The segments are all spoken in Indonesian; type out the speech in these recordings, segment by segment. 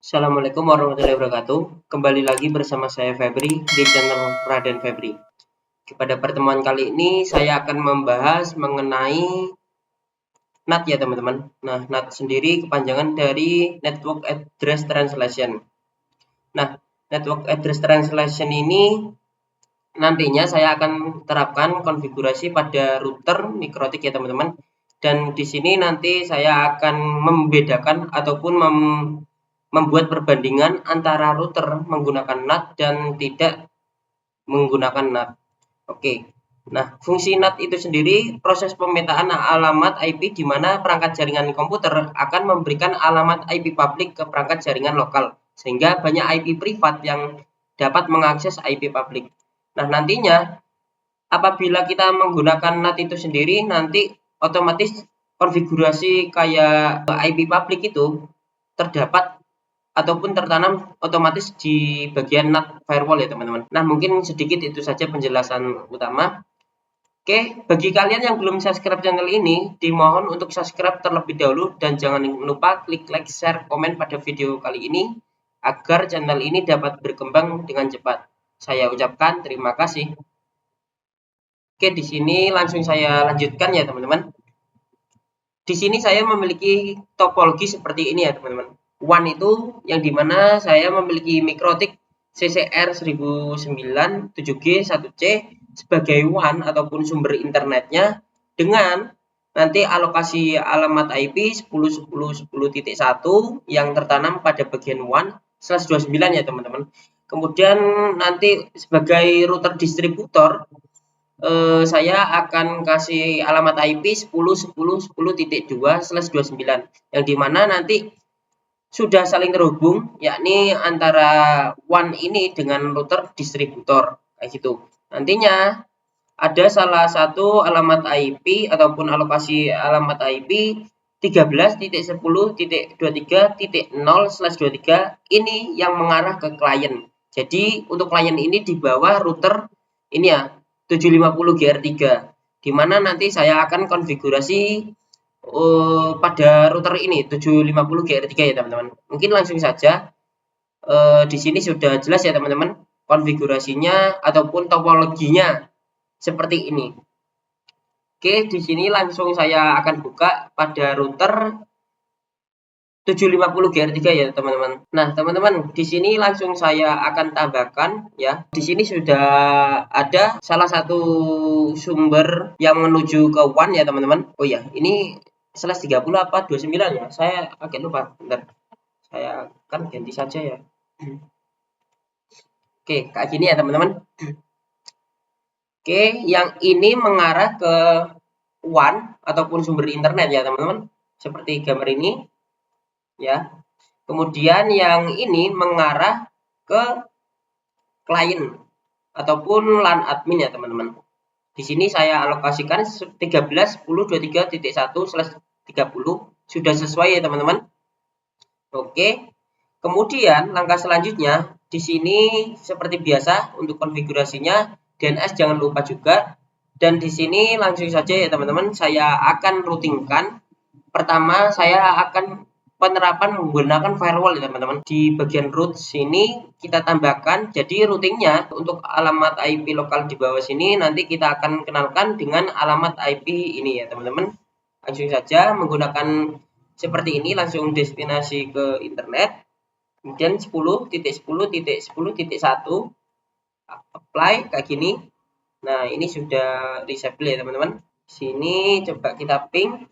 Assalamualaikum warahmatullahi wabarakatuh. Kembali lagi bersama saya Febri di channel Raden Febri. Pada pertemuan kali ini saya akan membahas mengenai NAT ya teman-teman. Nah, NAT sendiri kepanjangan dari Network Address Translation. Nah, Network Address Translation ini nantinya saya akan terapkan konfigurasi pada router mikrotik ya teman-teman. Dan di sini nanti saya akan membedakan ataupun membuat perbandingan antara router menggunakan NAT dan tidak menggunakan NAT. Oke. Nah, fungsi NAT itu sendiri proses pemetaan alamat IP di mana perangkat jaringan komputer akan memberikan alamat IP publik ke perangkat jaringan lokal, sehingga banyak IP privat yang dapat mengakses IP publik. Nah, nantinya apabila kita menggunakan NAT itu sendiri, nanti otomatis konfigurasi kayak IP publik itu terdapat ataupun tertanam otomatis di bagian NAT firewall ya teman-teman. Nah, mungkin sedikit itu saja penjelasan utama. Oke, bagi kalian yang belum subscribe channel ini, dimohon untuk subscribe terlebih dahulu dan jangan lupa klik like, share, komen pada video kali ini agar channel ini dapat berkembang dengan cepat. Saya ucapkan terima kasih. Oke, di sini langsung saya lanjutkan ya teman-teman. Di sini saya memiliki topologi seperti ini ya teman-teman. WAN itu yang dimana saya memiliki mikrotik CCR 1009 7G 1C sebagai WAN ataupun sumber internetnya dengan nanti alokasi alamat IP 10.10.10.1 yang tertanam pada bagian WAN /29 ya teman-teman. Kemudian nanti sebagai router distributor saya akan kasih alamat IP 10.10.10.2/29 yang dimana nanti sudah saling terhubung, yakni antara WAN ini dengan router distributor kayak gitu. Nantinya ada salah satu alamat IP ataupun alokasi alamat IP 13.10.23.0/23 ini yang mengarah ke klien. Jadi untuk klien ini di bawah router ini ya 750GR3, di mana nanti saya akan konfigurasi pada router ini 750GR3 ya teman-teman. Mungkin langsung saja di sini sudah jelas ya teman-teman konfigurasinya ataupun topologinya seperti ini. Oke, di sini langsung saya akan buka pada router 750GR3 ya teman-teman. Nah, teman-teman, di sini langsung saya akan tambahkan ya. Di sini sudah ada salah satu sumber yang menuju ke WAN ya teman-teman. Oh ya, ini /30 apa 29 ya? Saya agak lupa. Bentar. Saya kan ganti saja ya. Oke, kayak gini ya teman-teman. Oke, yang ini mengarah ke WAN ataupun sumber internet ya teman-teman. Seperti gambar ini ya. Kemudian yang ini mengarah ke klien ataupun LAN admin ya teman-teman. Di sini saya alokasikan 13.10.23.1/30 sudah sesuai ya teman-teman. Oke. Kemudian langkah selanjutnya di sini seperti biasa untuk konfigurasinya DNS jangan lupa juga, dan di sini langsung saja ya teman-teman saya akan routingkan. Pertama saya akan penerapan menggunakan firewall ya teman-teman. Di bagian root sini kita tambahkan, jadi routingnya untuk alamat IP lokal di bawah sini nanti kita akan kenalkan dengan alamat IP ini ya teman-teman. Langsung saja menggunakan seperti ini, langsung destinasi ke internet. Kemudian 10.10.10.1 apply kayak gini. Nah, ini sudah disable ya teman-teman. Sini coba kita ping.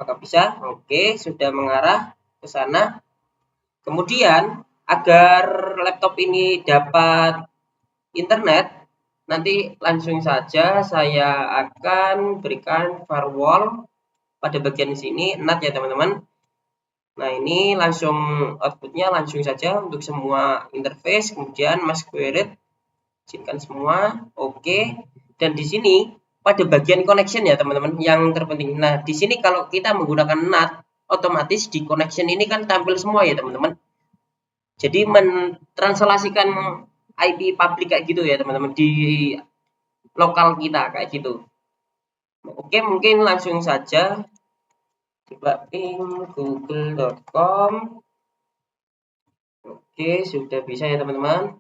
Apakah bisa? Oke, sudah mengarah ke sana. Kemudian agar laptop ini dapat internet, nanti langsung saja saya akan berikan firewall pada bagian sini NAT ya teman-teman. Nah, ini langsung outputnya langsung saja untuk semua interface. Kemudian masquerade izinkan semua, oke. Dan di sini pada bagian connection ya teman-teman yang terpenting. Nah, di sini kalau kita menggunakan NAT, otomatis di connection ini kan tampil semua ya teman-teman. Jadi mentranslasikan IP publik kayak gitu ya teman-teman di lokal kita kayak gitu. Oke, mungkin langsung saja coba ping google.com. Oke, sudah bisa ya teman-teman.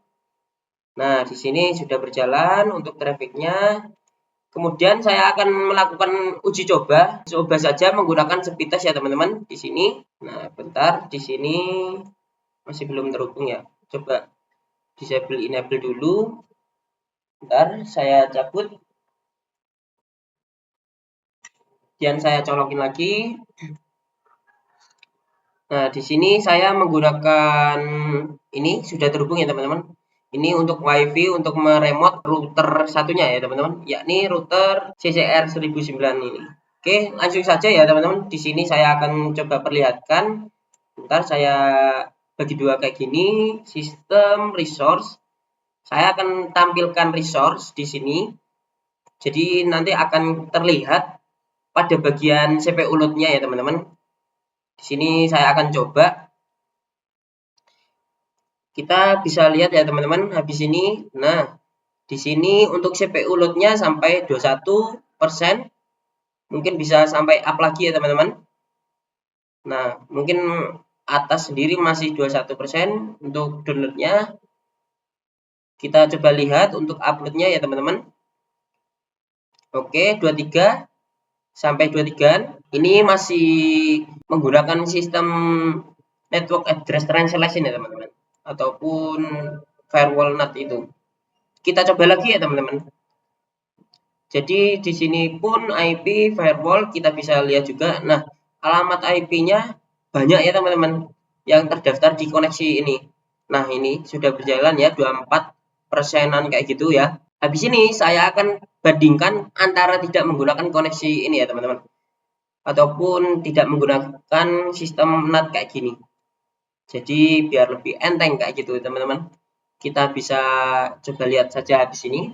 Nah, di sini sudah berjalan untuk trafficnya. Kemudian saya akan melakukan uji coba saja menggunakan speed test ya teman-teman di sini. Nah, bentar, di sini masih belum terhubung ya. Coba disable enable dulu. Bentar, saya cabut. Dan saya colokin lagi. Nah, di sini saya menggunakan ini sudah terhubung ya teman-teman. Ini untuk WiFi untuk meremote router satunya ya teman-teman, yakni router CCR 1009 ini. Oke, langsung saja ya teman-teman. Di sini saya akan coba perlihatkan. Bentar saya bagi dua kayak gini, sistem resource. Saya akan tampilkan resource di sini. Jadi nanti akan terlihat pada bagian CPU load-nya ya teman-teman. Di sini saya akan coba. Kita bisa lihat ya teman-teman habis ini. Nah, di sini untuk CPU load-nya sampai 21%. Mungkin bisa sampai up lagi ya teman-teman. Nah, mungkin atas sendiri masih 21% untuk download-nya. Kita coba lihat untuk upload-nya ya teman-teman. Oke, 23 sampai 23. Ini masih menggunakan sistem network address translation ya teman-teman. Ataupun firewall NAT itu. Kita coba lagi ya teman-teman. Jadi di sini pun IP firewall kita bisa lihat juga. Nah, alamat IP-nya banyak ya teman-teman yang terdaftar di koneksi ini. Nah, ini sudah berjalan ya 24%-an kayak gitu ya. Habis ini saya akan bandingkan antara tidak menggunakan koneksi ini ya teman-teman. Ataupun tidak menggunakan sistem NAT kayak gini. Jadi biar lebih enteng kayak gitu teman-teman. Kita bisa coba lihat saja habis ini.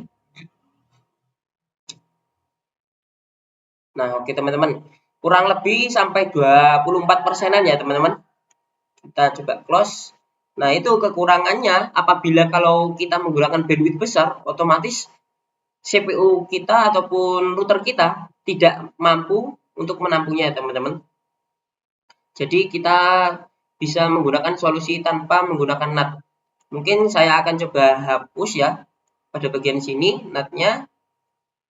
Nah, oke teman-teman. Kurang lebih sampai 24%-an ya teman-teman. Kita coba close. Nah, itu kekurangannya apabila kalau kita menggunakan bandwidth besar, otomatis CPU kita ataupun router kita tidak mampu untuk menampungnya ya teman-teman. Jadi kita bisa menggunakan solusi tanpa menggunakan NAT. Mungkin saya akan coba hapus ya pada bagian sini NAT-nya.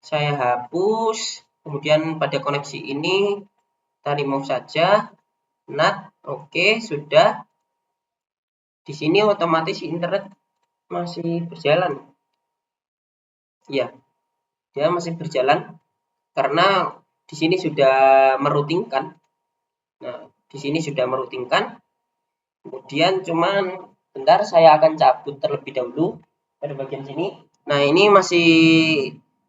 Saya hapus. Kemudian pada koneksi ini kita remove saja NAT. Oke, sudah. Di sini otomatis internet masih berjalan. Ya, dia masih berjalan karena di sini sudah merutingkan. Nah, di sini sudah merutingkan. Kemudian cuman bentar saya akan cabut terlebih dahulu pada bagian sini. Nah, ini masih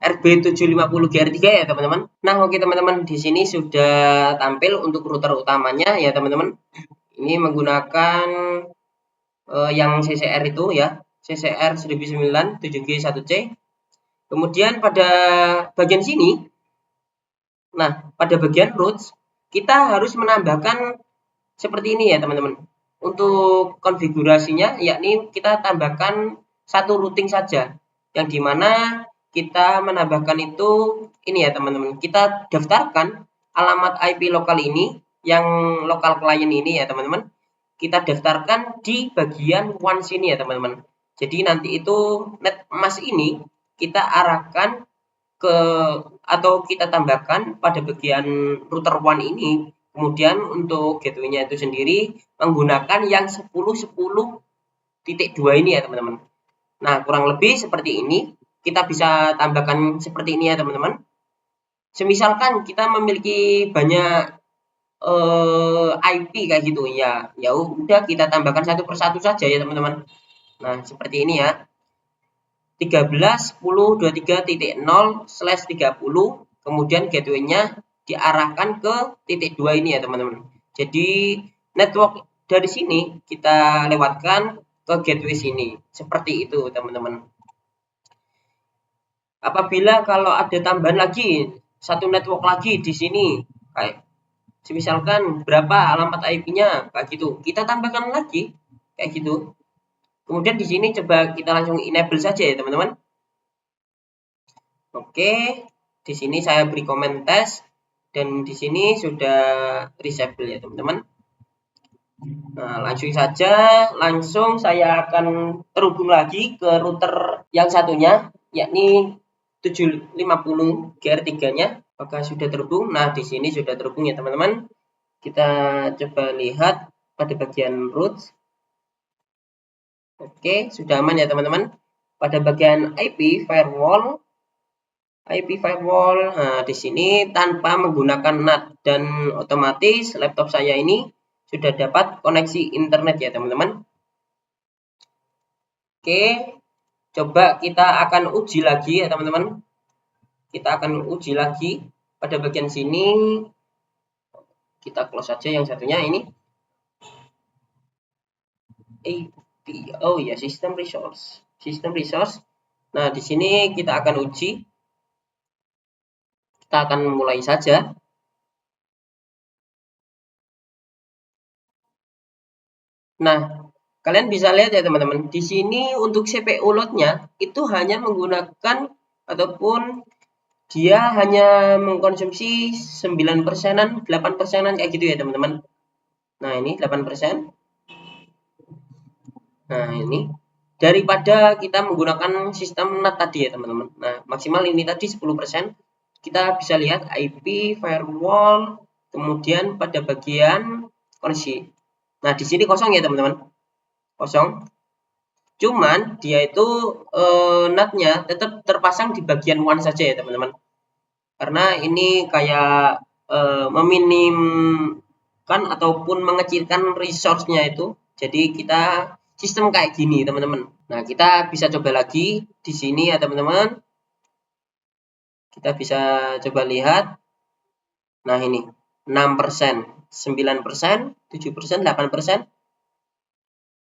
RB750GR3 ya, teman-teman. Nah, oke teman-teman, di sini sudah tampil untuk router utamanya ya, teman-teman. Ini menggunakan yang CCR itu ya, CCR 1009 7G1C. Kemudian pada bagian sini, nah pada bagian roots, kita harus menambahkan seperti ini ya teman-teman. Untuk konfigurasinya, yakni kita tambahkan satu routing saja, yang dimana kita menambahkan itu ini ya teman-teman. Kita daftarkan alamat IP lokal ini, yang lokal client ini ya teman-teman. Kita daftarkan di bagian one sini ya teman-teman. Jadi nanti itu net emas ini kita arahkan ke atau kita tambahkan pada bagian router one ini. Kemudian untuk gateway-nya itu sendiri menggunakan yang 10.10.2 ini ya teman-teman. Nah, kurang lebih seperti ini. Kita bisa tambahkan seperti ini ya teman-teman. Semisalkan kita memiliki banyak IP kayak gitu ya, ya udah kita tambahkan satu persatu saja ya teman-teman. Nah, seperti ini ya. 13.10.23.0/30, kemudian gateway-nya diarahkan ke titik 2 ini ya teman-teman. Jadi network dari sini kita lewatkan ke gateway sini. Seperti itu teman-teman. Apabila kalau ada tambahan lagi, satu network lagi di sini, kayak misalkan berapa alamat IP-nya, kayak gitu. Kita tambahkan lagi, kayak gitu. Kemudian di sini coba kita langsung enable saja ya teman-teman. Oke, di sini saya beri komen tes dan di sini sudah disable ya teman-teman. Nah, langsung saya akan terhubung lagi ke router yang satunya, yakni 750 GR3-nya. Apakah sudah terhubung? Nah, di sini sudah terhubung ya teman-teman. Kita coba lihat pada bagian root. Oke, sudah aman ya teman-teman. Pada bagian IP firewall, nah, di sini tanpa menggunakan NAT dan otomatis laptop saya ini sudah dapat koneksi internet ya teman-teman. Oke, coba kita akan uji lagi ya teman-teman. Kita akan uji lagi pada bagian sini. Kita close saja yang satunya ini. Oh ya, system resource. Nah, di sini kita akan uji. Kita akan mulai saja. Nah, kalian bisa lihat ya teman-teman, di sini untuk CPU load-nya itu hanya menggunakan ataupun dia hanya mengkonsumsi 9%-an, 8%-an kayak gitu ya teman-teman. Nah, ini 8%. Nah, ini daripada kita menggunakan sistem NAT tadi ya teman-teman. Nah, maksimal ini tadi 10%. Kita bisa lihat IP, firewall, kemudian pada bagian koneksi. Nah, di sini kosong ya teman-teman. Kosong. Cuman dia itu NAT-nya tetap terpasang di bagian one saja ya teman-teman. Karena ini kayak meminimkan ataupun mengecilkan resource-nya itu. Jadi kita sistem kayak gini teman-teman. Nah, kita bisa coba lagi di sini ya teman-teman. Kita bisa coba lihat. Nah, ini 6%, 9%, 7%, 8%.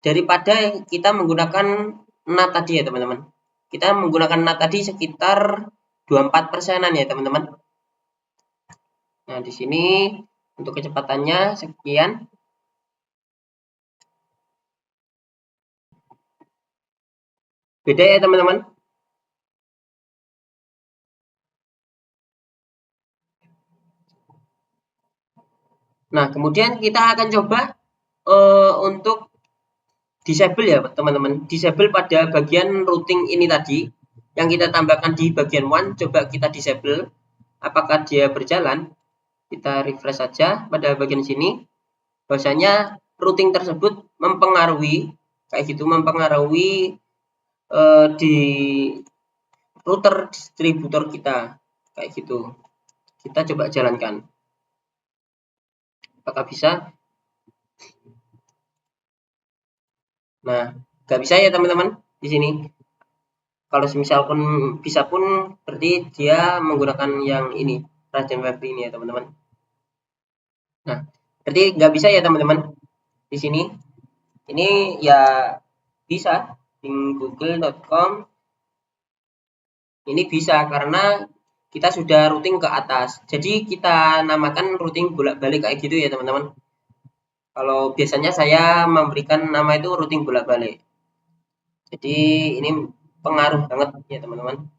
Daripada kita menggunakan NAT tadi ya teman-teman. Kita menggunakan NAT tadi sekitar 24%-an ya teman-teman. Nah, di sini untuk kecepatannya sekian. Beda ya teman-teman. Nah, kemudian kita akan coba untuk disable ya teman-teman. Disable pada bagian routing ini tadi yang kita tambahkan di bagian one. Coba kita disable. Apakah dia berjalan? Kita refresh saja pada bagian sini. Bahwasanya routing tersebut mempengaruhi kayak gitu, mempengaruhi di router distributor kita kayak gitu. Kita coba jalankan. Apakah bisa? Nah, nggak bisa ya teman-teman di sini. Kalau semisal pun bisa pun berarti dia menggunakan yang ini, Radeon Web ini ya teman-teman. Nah, berarti nggak bisa ya teman-teman di sini. Ini ya bisa di google.com. Ini bisa karena kita sudah routing ke atas. Jadi kita namakan routing bolak-balik kayak gitu ya teman-teman. Kalau biasanya saya memberikan nama itu routing bolak-balik. Jadi ini pengaruh banget ya teman-teman.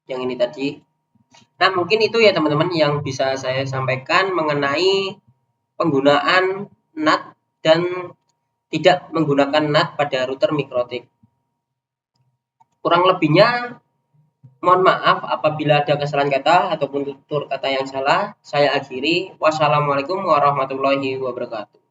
Yang ini tadi. Nah, mungkin itu ya teman-teman yang bisa saya sampaikan mengenai penggunaan NAT dan tidak menggunakan NAT pada router MikroTik. Kurang lebihnya mohon maaf apabila ada kesalahan kata ataupun tutur kata yang salah. Saya akhiri. Wassalamualaikum warahmatullahi wabarakatuh.